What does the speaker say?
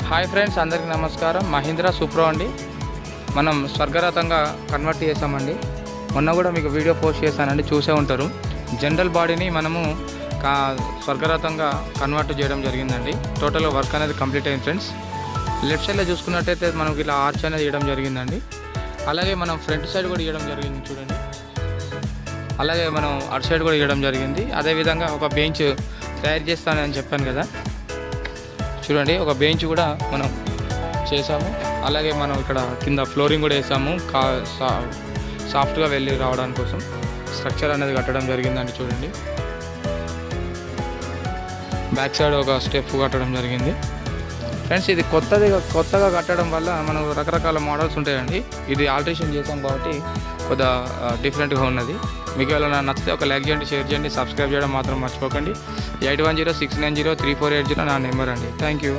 Hi friends, అందరికీ నమస్కారం. మహీంద్రా సూప్రో అండి. మనం స్వర్గరథంగా కన్వర్ట్ చేసామండి. మొన్న కూడా మీకు వీడియో పోస్ట్ చేశానండి, చూసే ఉంటారు. జనరల్ బాడీని మనము స్వర్గరథంగా కన్వర్ట్ చేయడం జరిగిందండి. టోటల్ వర్క్ అనేది కంప్లీట్ అయింది ఫ్రెండ్స్. లెఫ్ట్ సైడ్లో చూసుకున్నట్టయితే మనకి ఇలా ఆర్చ్ అనేది ఇవ్వడం జరిగిందండి. అలాగే మనం ఫ్రంట్ సైడ్ కూడా ఇవ్వడం జరిగింది చూడండి. అలాగే మనం అటు సైడ్ కూడా ఇవ్వడం జరిగింది. అదేవిధంగా ఒక బెంచ్ తయారు చేస్తానని చెప్పాను కదా, చూడండి. ఒక బెంచ్ కూడా మనం చేసాము. అలాగే మనం ఇక్కడ కింద ఫ్లోరింగ్ కూడా వేసాము, సాఫ్ట్గా వెళ్ళి రావడానికి కోసం స్ట్రక్చర్ అనేది కట్టడం జరిగిందండి. చూడండి, బ్యాక్ సైడ్ ఒక స్టెప్ కట్టడం జరిగింది ఫ్రెండ్స్. ఇది కొత్తగా కట్టడం వల్ల మనం రకరకాల మోడల్స్ ఉంటాయండి. ఇది ఆల్టరేషన్ చేసాం కాబట్టి కొద్దిగా డిఫరెంట్గా ఉన్నది. మీకు ఏమైనా నచ్చితే ఒక లైక్ చేయండి, షేర్ చేయండి, సబ్స్క్రైబ్ చేయడం మాత్రం మర్చిపోకండి. 8106903480 నా నెంబర్ అండి. Thank you.